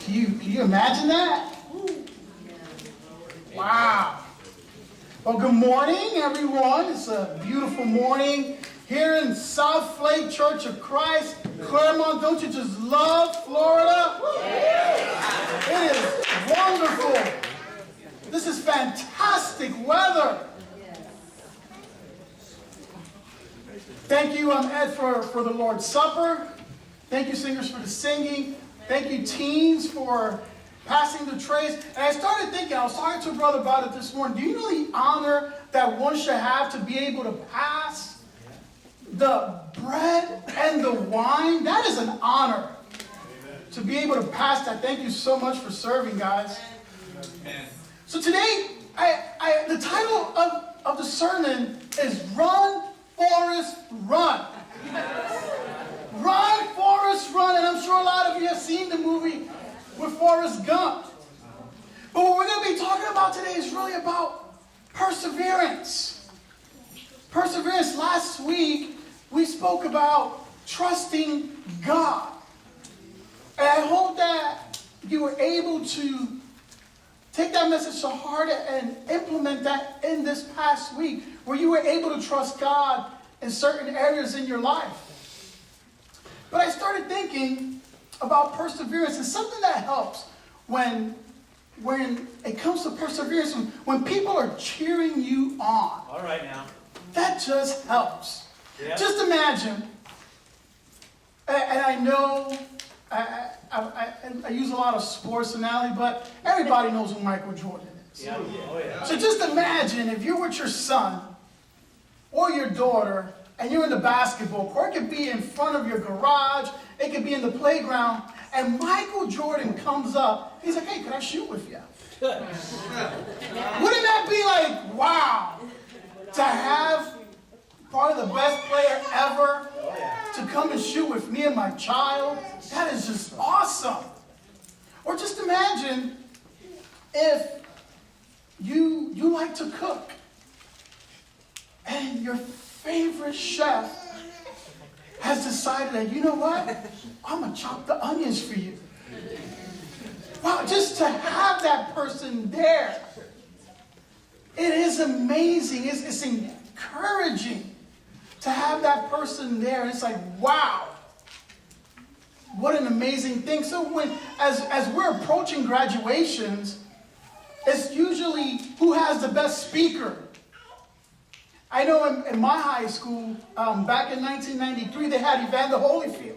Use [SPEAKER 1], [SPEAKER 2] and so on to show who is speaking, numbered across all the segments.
[SPEAKER 1] Can you imagine that? Wow. Well, good morning, everyone. It's a beautiful morning here in South Flake Church of Christ, Claremont. Don't you just love Florida? It is wonderful. This is fantastic weather. Thank you, Ed, for the Lord's Supper. Thank you, singers, for the singing. Thank you, teens, for passing the trays. And I started thinking, I was talking to a brother about it this morning. Do you know the honor that one should have to be able to pass the bread and the wine? That is an honor. To be able to pass that. Thank you so much for serving, guys. So today, the title of the sermon is Run, Forrest, Run. Run, Forrest, Run. And I'm sure a lot of you have seen the movie with Forrest Gump. But what we're going to be talking about today is really about perseverance. Perseverance. Last week, we spoke about trusting God. And I hope that you were able to take that message to heart and implement that in this past week, where you were able to trust God in certain areas in your life. But I started thinking about perseverance, and something that helps when it comes to perseverance, when people are cheering you on.
[SPEAKER 2] All right now.
[SPEAKER 1] That just helps.
[SPEAKER 2] Yeah.
[SPEAKER 1] Just imagine, and I know I use a lot of sports analogy, but everybody knows who Michael Jordan is.
[SPEAKER 2] Yeah. Oh, yeah.
[SPEAKER 1] So just imagine if you're with your son or your daughter and you're in the basketball court. It could be in front of your garage. It could be in the playground. And Michael Jordan comes up. He's like, hey, can I shoot with you? Wouldn't that be like, wow, to have part of the best player ever to come and shoot with me and my child? That is just awesome. Or just imagine if you like to cook and your favorite chef has decided that, you know what, I'm going to chop the onions for you. Wow, just to have that person there, it is amazing. It's encouraging to have that person there. And it's like, wow, what an amazing thing. So as we're approaching graduations, it's usually who has the best speaker. I know in my high school, back in 1993, they had Evander Holyfield.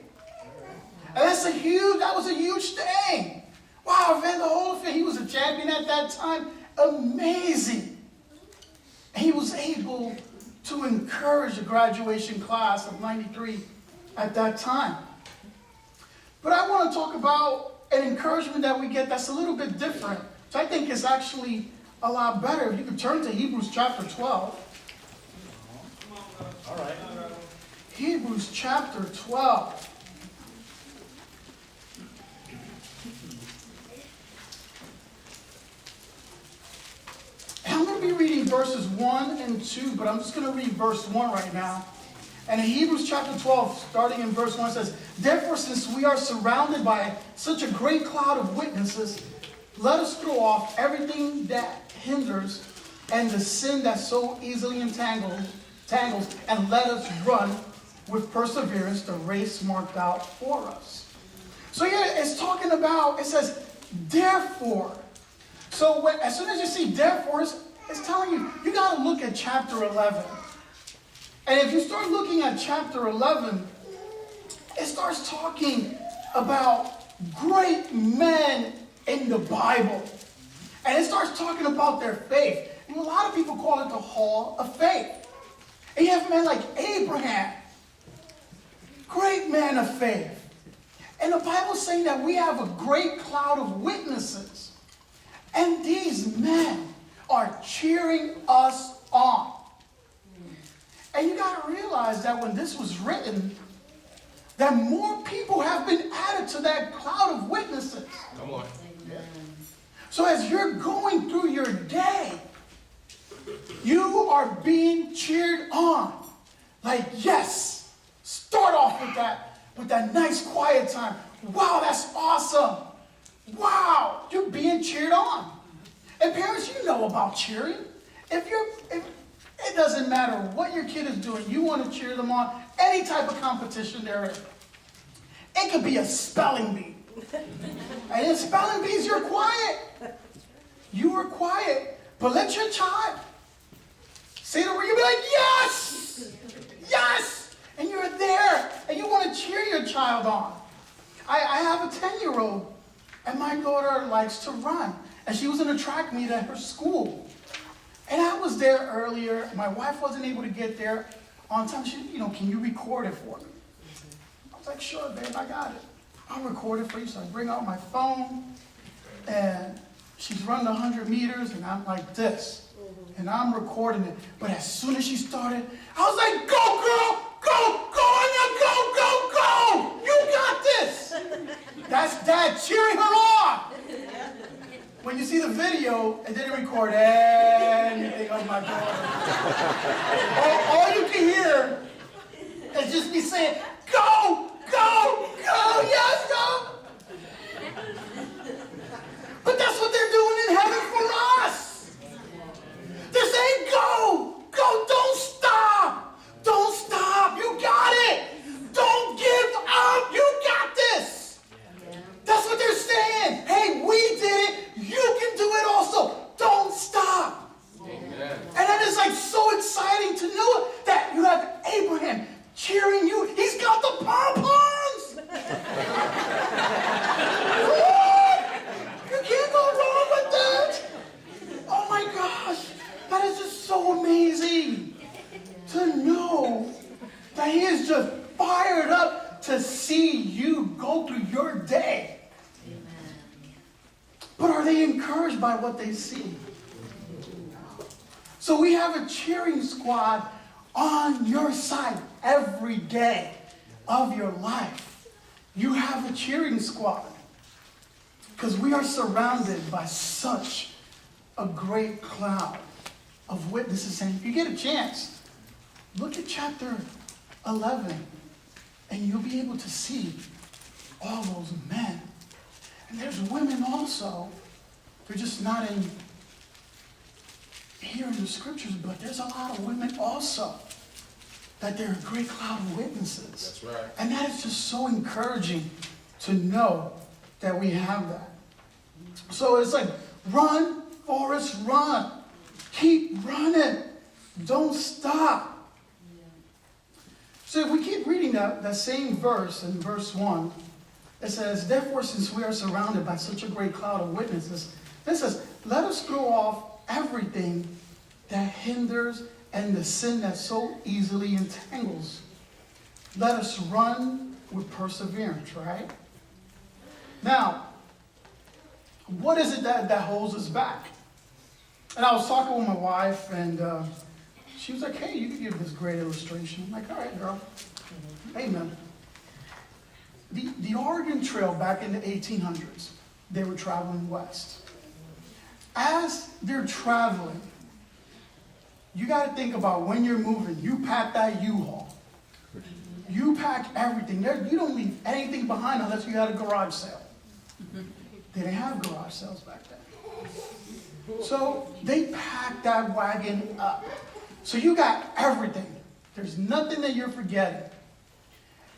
[SPEAKER 1] And that was a huge thing. Wow, Evander Holyfield, he was a champion at that time. Amazing. He was able to encourage the graduation class of 93 at that time. But I want to talk about an encouragement that we get that's a little bit different. So I think it's actually a lot better. If you could turn to Hebrews chapter 12.
[SPEAKER 2] All right.
[SPEAKER 1] Hebrews chapter 12. And I'm going to be reading verses 1 and 2, but I'm just going to read verse 1 right now. And in Hebrews chapter 12, starting in verse 1, it says, therefore, since we are surrounded by such a great cloud of witnesses, let us throw off everything that hinders and the sin that so easily entangles, and let us run with perseverance the race marked out for us. So here it's talking about, it says, therefore. So as soon as you see therefore, it's telling you, you got to look at chapter 11. And if you start looking at chapter 11, it starts talking about great men in the Bible. And it starts talking about their faith. And a lot of people call it the Hall of Faith. And you have men like Abraham, great man of faith. And the Bible's saying that we have a great cloud of witnesses. And these men are cheering us on. And you got to realize that when this was written, that more people have been added to that cloud of witnesses.
[SPEAKER 3] Come on.
[SPEAKER 1] So as you're going through your day, you are being cheered on. Like, yes, start off with that nice quiet time. Wow, that's awesome. wow, you're being cheered on. And parents, you know about cheering. If it doesn't matter what your kid is doing, you want to cheer them on. Any type of competition there is. It could be a spelling bee. And in spelling bees, you're quiet. You are quiet. But let your child say the word. You'll be like, yes! Yes! And you're there. And you want to cheer your child on. I have a 10-year-old. And my daughter likes to run. And she was in a track meet at her school. And I was there earlier. My wife wasn't able to get there on time. She, can you record it for me? I was like, sure, babe, I got it. I'll record it for you. So I bring out my phone. And she's running 100 meters. And I'm like this. And I'm recording it. But as soon as she started, I was like, go, girl! Go! Go, Anya! Go, go, go! You got this! That's Dad cheering her on! When you see the video, it didn't record anything of my daughter. All you can hear is just me saying, go, go, go, yes, go. But that's what they're doing in heaven for us. They're saying, go, go, don't stop. Don't stop, you got it. Don't give up, you got this. That's what they're saying. Hey, we did it. You can do it also. Don't stop. Amen. And that is like so exciting to know that you have Abraham cheering you. He's got the pom-poms. You can't go wrong with that. Oh my gosh. That is just so amazing to know that he is just fired up to see you go through your day. But are they encouraged by what they see? So we have a cheering squad on your side every day of your life. You have a cheering squad. Because we are surrounded by such a great cloud of witnesses. And if you get a chance, look at chapter 11. And you'll be able to see all those men. And there's women also. They're just not in here in the scriptures, but there's a lot of women also that they're a great cloud of witnesses.
[SPEAKER 2] That's right.
[SPEAKER 1] And that is just so encouraging to know that we have that. So it's like, run, Forrest, run. Keep running. Don't stop. So if we keep reading that same verse in verse 1, it says, therefore, since we are surrounded by such a great cloud of witnesses, it says, let us throw off everything that hinders and the sin that so easily entangles. Let us run with perseverance, right? Now, what is it that holds us back? And I was talking with my wife, and she was like, hey, you can give this great illustration. I'm like, all right, girl. Amen. The Oregon Trail back in the 1800s, they were traveling west. As they're traveling, you got to think about when you're moving, you pack that U-Haul. You pack everything. You don't leave anything behind unless you had a garage sale. They didn't have garage sales back then. So they packed that wagon up. So you got everything. There's nothing that you're forgetting.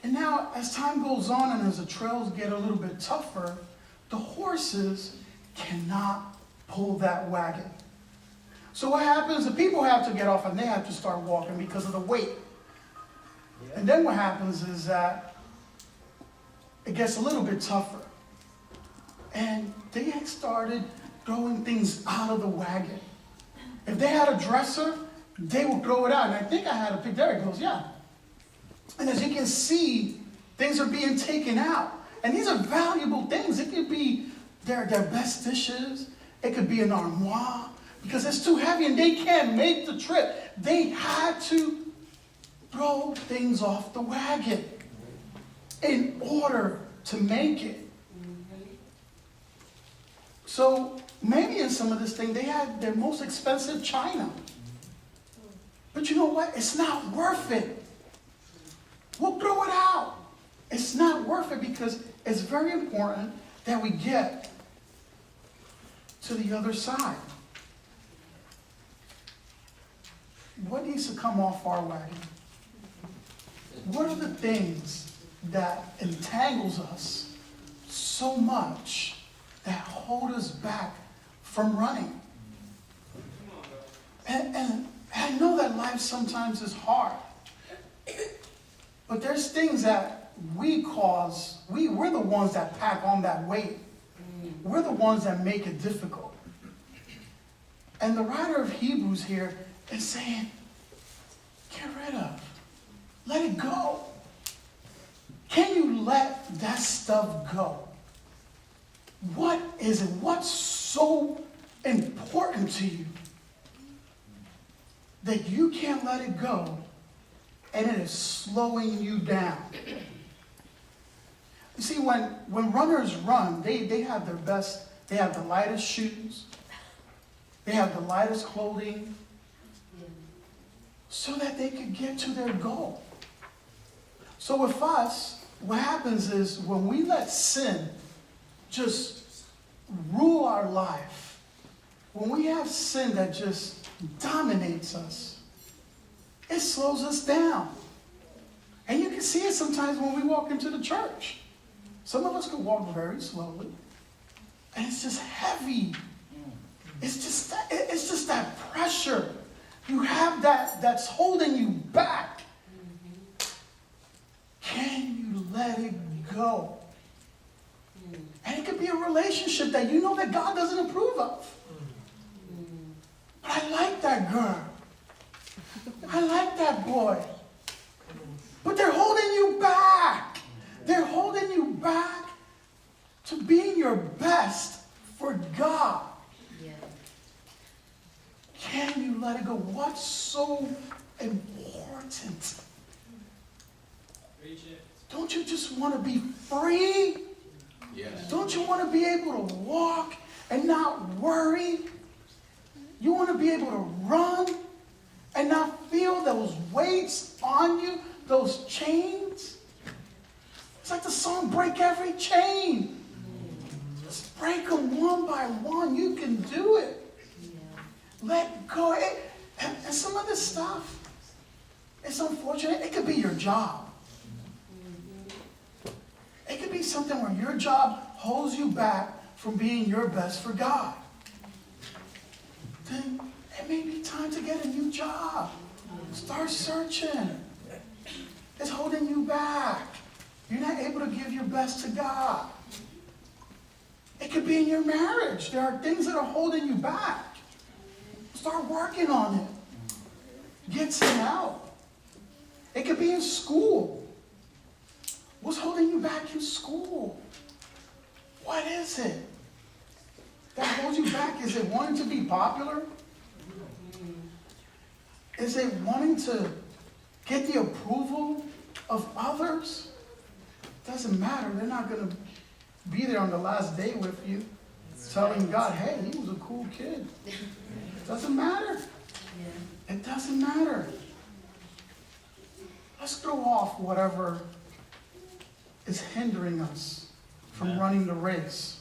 [SPEAKER 1] And now, as time goes on and as the trails get a little bit tougher, the horses cannot pull that wagon. So what happens? The people have to get off and they have to start walking because of the weight. And then what happens is that it gets a little bit tougher. And they had started throwing things out of the wagon. If they had a dresser, they would throw it out. And I think I had a pic. There it goes, yeah. And as you can see, things are being taken out. And these are valuable things. It could be their best dishes. It could be an armoire. Because it's too heavy and they can't make the trip. They had to throw things off the wagon in order to make it. So maybe in some of this thing, they had their most expensive china. But you know what? It's not worth it. We'll throw it out. It's not worth it because it's very important that we get to the other side. What needs to come off our wagon? What are the things that entangles us so much that hold us back from running? And I know that life sometimes is hard. But there's things that we cause, we're the ones that pack on that weight. We're the ones that make it difficult. And the writer of Hebrews here is saying, get rid of. Let it go. Can you let that stuff go? What is it? What's so important to you that you can't let it go and it is slowing you down? You see, when runners run, they have their best, they have the lightest shoes, they have the lightest clothing, so that they could get to their goal. So with us, what happens is when we let sin just rule our life, when we have sin that just dominates us, it slows us down. And you can see it sometimes when we walk into the church. Some of us can walk very slowly, and it's just heavy. It's just that pressure. You have that's holding you back. Can you let it go? And it could be a relationship that you know that God doesn't approve of. But I like that girl. I like that boy. But they're holding you back. They're holding you back to being your best for God. Can you let it go? What's so important? Don't you just want to be free? Yes. Don't you want to be able to walk and not worry? You want to be able to run and not feel those weights on you, those chains? It's like the song, break every chain. Just break them one by one. You can do it. Let go. And some of this stuff, it's unfortunate. It could be your job. It could be something where your job holds you back from being your best for God. Then it may be time to get a new job. Start searching. It's holding you back. You're not able to give your best to God. It could be in your marriage. There are things that are holding you back. Start working on it. Get some help. It could be in school. What's holding you back in school? What is it that holds you back? Is it wanting to be popular? Is it wanting to get the approval of others? Doesn't matter. They're not going to be there on the last day with you telling God, hey, he was a cool kid. It doesn't matter. It doesn't matter. Let's throw off whatever is hindering us from running the race.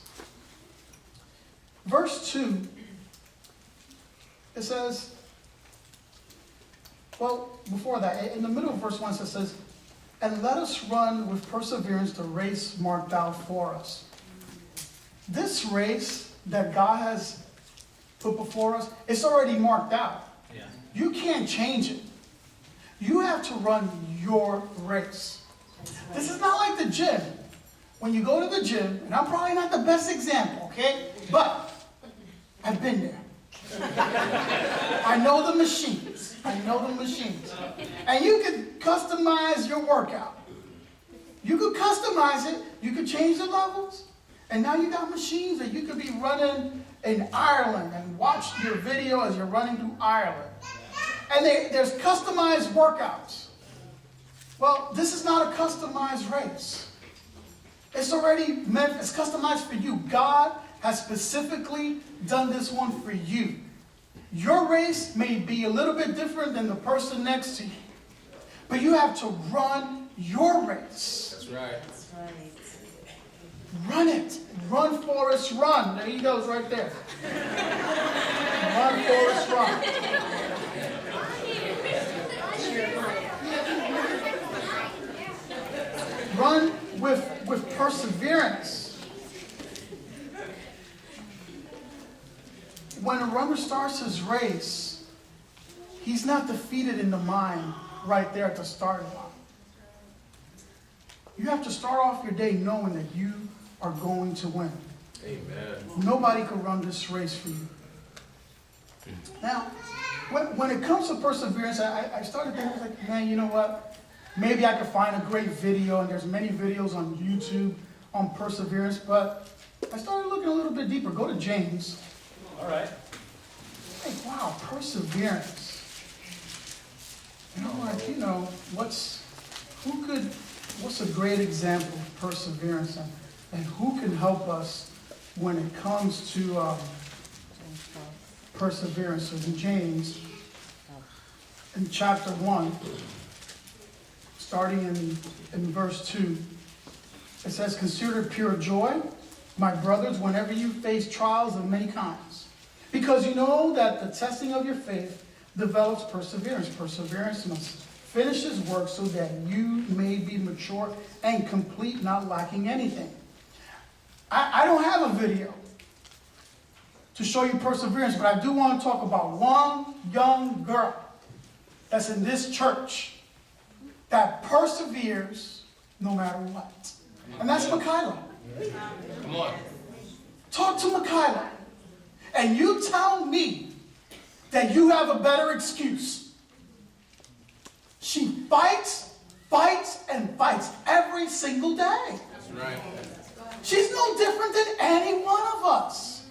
[SPEAKER 1] Verse 2, it says, well, before that, in the middle of verse 1, it says, and let us run with perseverance the race marked out for us. This race that God has put before us, it's already marked out. Yeah. You can't change it. You have to run your race. This is not like the gym. When you go to the gym, and I'm probably not the best example, okay? But I've been there. I know the machines. And you can customize your workout. You could customize it. You could change the levels. And now you got machines that you could be running in Ireland and watch your video as you're running through Ireland. And there's customized workouts. Well, this is not a customized race. It's already meant, it's customized for you. God has specifically done this one for you. Your race may be a little bit different than the person next to you. But you have to run your race.
[SPEAKER 2] That's right.
[SPEAKER 1] Run it. run, Forrest, run. There he goes right there. Run, Forrest, run. Run with perseverance. When a runner starts his race, he's not defeated in the mind right there at the starting line. You have to start off your day knowing that you are going to win.
[SPEAKER 2] Amen.
[SPEAKER 1] Nobody can run this race for you. Now, when it comes to perseverance, I started thinking, like, man, you know what? Maybe I could find a great video, and there's many videos on YouTube on perseverance, but I started looking a little bit deeper. Go to James.
[SPEAKER 2] All right.
[SPEAKER 1] Hey, wow, perseverance. What's a great example of perseverance, and who can help us when it comes to perseverance? So in James, in chapter 1, starting in verse 2, it says, "Consider it pure joy, my brothers, whenever you face trials of many kinds, because you know that the testing of your faith develops perseverance. Perseverance must finish its work so that you may be mature and complete, not lacking anything." I don't have a video to show you perseverance, but I do want to talk about one young girl that's in this church that perseveres no matter what. And that's Makayla.
[SPEAKER 2] Come on.
[SPEAKER 1] Talk to Makayla. And you tell me that you have a better excuse. She fights, and fights every single day.
[SPEAKER 2] That's right.
[SPEAKER 1] She's no different than any one of us.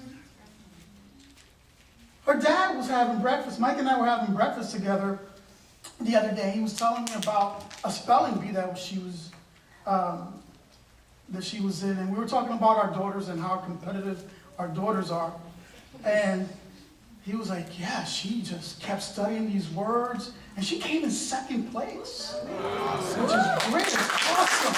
[SPEAKER 1] Her dad was having breakfast. Mike and I were having breakfast together the other day. He was telling me about a spelling bee that she was in, and we were talking about our daughters and how competitive our daughters are. And he was like, yeah, she just kept studying these words, and she came in second place, which is great. It's awesome.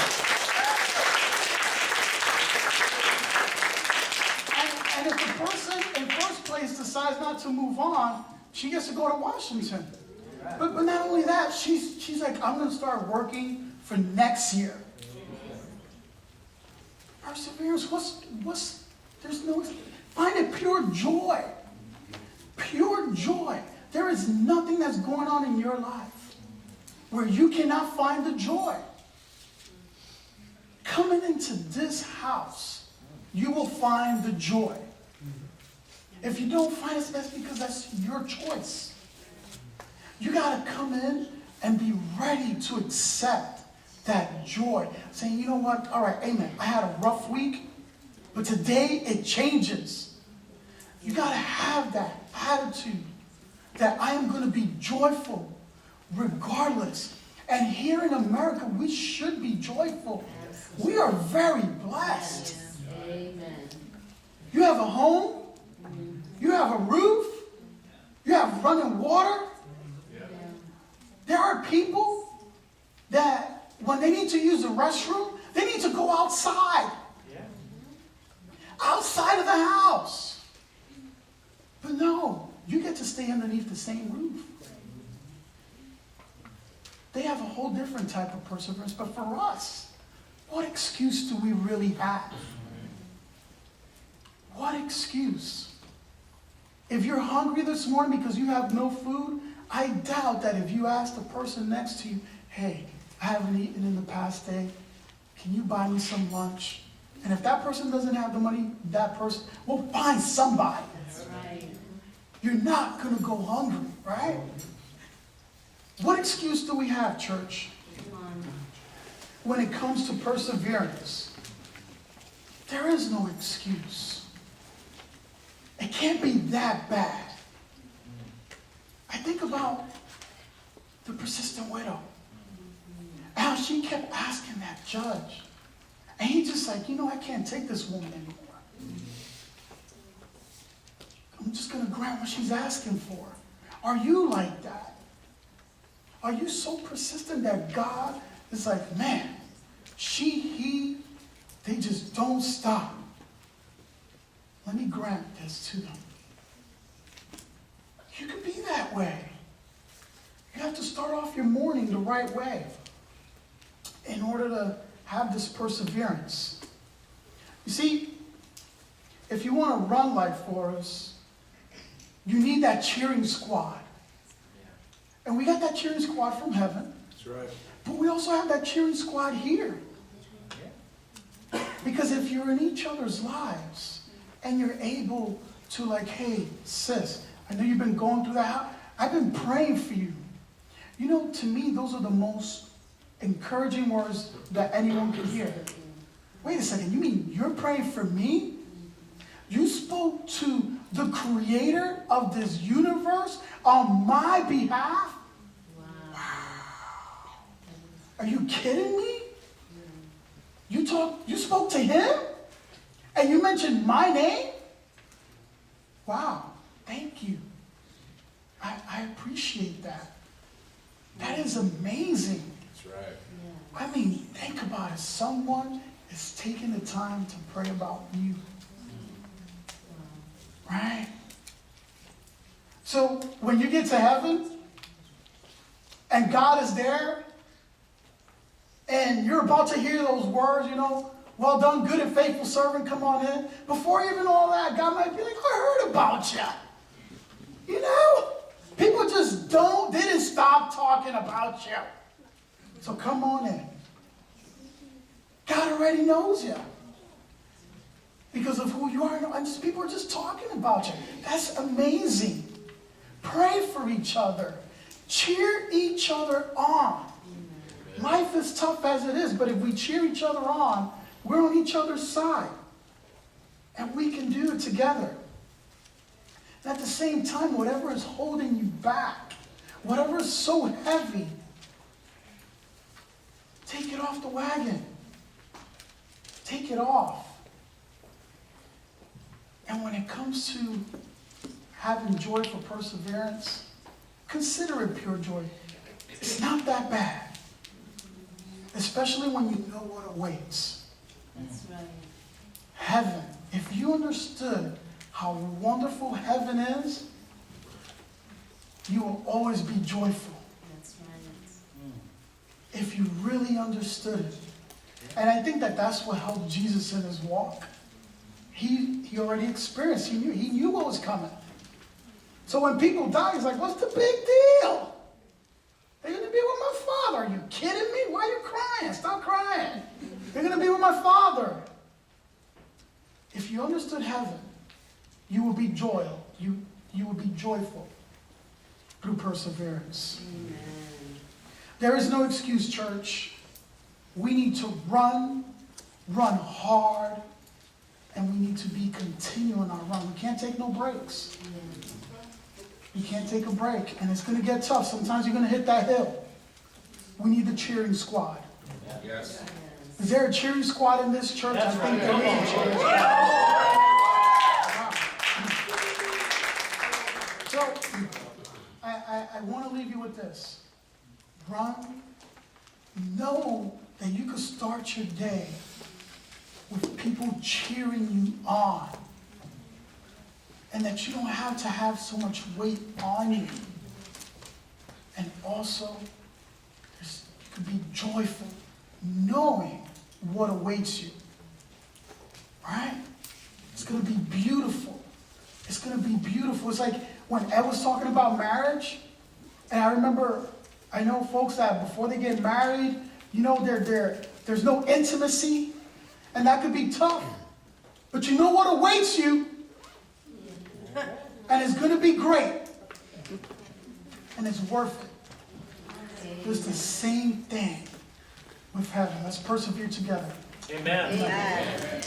[SPEAKER 1] And if the person in first place decides not to move on, she gets to go to Washington. But not only that, she's like, I'm going to start working for next year. Perseverance, find it pure joy. Pure joy. There is nothing that's going on in your life where you cannot find the joy. Coming into this house, you will find the joy. If you don't find it, that's because that's your choice. You got to come in and be ready to accept that joy. Saying, you know what? All right, amen. I had a rough week, but today it changes. You got to have that attitude that I am going to be joyful regardless. And here in America, we should be joyful. We are very blessed.
[SPEAKER 3] Amen.
[SPEAKER 1] You have a home. You have a roof. You have running water. There are people that when they need to use the restroom, they need to go outside. Outside of the house. But no, you get to stay underneath the same roof. They have a whole different type of perseverance. But for us, what excuse do we really have? What excuse? If you're hungry this morning because you have no food, I doubt that if you ask the person next to you, hey, I haven't eaten in the past day, can you buy me some lunch? And if that person doesn't have the money, that person will find somebody.
[SPEAKER 3] That's right.
[SPEAKER 1] You're not going to go hungry, right? What excuse do we have, church,
[SPEAKER 3] Come on.
[SPEAKER 1] when it comes to perseverance? There is no excuse. It can't be that bad. I think about the persistent widow. How she kept asking that judge. And he just like, I can't take this woman anymore. I'm just going to grant what she's asking for. Are you like that? Are you so persistent that God is like, man, they just don't stop. let me grant this to them. You can be that way. You have to start off your morning the right way in order to have this perseverance. You see, if you want to run like Forrest, you need that cheering squad. And we got that cheering squad from heaven.
[SPEAKER 2] That's right.
[SPEAKER 1] But we also have that cheering squad here. Because if you're in each other's lives and you're able to like, hey, sis, I know you've been going through that. I've been praying for you. You know, to me, those are the most encouraging words that anyone can hear. Wait a second, you mean you're praying for me? You spoke to the creator of this universe on my behalf?
[SPEAKER 3] Wow.
[SPEAKER 1] Are you kidding me? You spoke to him? And you mentioned my name? Wow, thank you. I appreciate that. That is amazing.
[SPEAKER 2] That's right.
[SPEAKER 3] Yeah.
[SPEAKER 1] I mean, think about it. Someone is taking the time to pray about you.
[SPEAKER 3] Wow.
[SPEAKER 1] Right? So when you get to heaven and God is there and you're about to hear those words, you know, well done, good and faithful servant, come on in. Before even all that, God might be like, I heard about you. You know? People just didn't stop talking about you. So come on in. God already knows you. Because of who you are. And just, people are just talking about you. That's amazing. Pray for each other. Cheer each other on. Life is tough as it is, but if we cheer each other on, we're on each other's side. And we can do it together. And at the same time, whatever is holding you back, whatever is so heavy, take it off the wagon. Take it off. And when it comes to having joy for perseverance, consider it pure joy. It's not that bad. Especially when you know what awaits.
[SPEAKER 3] That's right.
[SPEAKER 1] Heaven. If you understood how wonderful heaven is, you will always be joyful.
[SPEAKER 3] That's right.
[SPEAKER 1] If you really understood it. And I think that that's what helped Jesus in his walk. He already experienced, he knew what was coming. So when people die, he's like, what's the big deal? They're going to be with my Father. Are you kidding me? Why are you crying? Stop crying. They're going to be with my Father. If you understood heaven, you will be joyful. You will be joyful through perseverance.
[SPEAKER 3] Amen.
[SPEAKER 1] There is no excuse, church. We need to run hard, and we need to be continuing our run. We can't take no breaks. You can't take a break, and it's going to get tough. Sometimes you're going to hit that hill. We need the cheering squad.
[SPEAKER 2] Yes.
[SPEAKER 1] Is there a cheering squad in this church?
[SPEAKER 2] That's
[SPEAKER 1] I think
[SPEAKER 2] right.
[SPEAKER 1] there
[SPEAKER 2] Come
[SPEAKER 1] is a
[SPEAKER 2] on.
[SPEAKER 1] cheering squad. So, I want to leave you with this. Run. Know that you can start your day with people cheering you on. And that you don't have to have so much weight on you. And also, you can be joyful knowing what awaits you. Right? It's going to be beautiful. It's going to be beautiful. It's like when Ed was talking about marriage, and I remember, I know folks that before they get married, you know, there's no intimacy, and that could be tough. But you know what awaits you? And it's going to be great. And it's worth it. It's the same thing with heaven. Let's persevere together.
[SPEAKER 2] Amen.
[SPEAKER 3] Amen.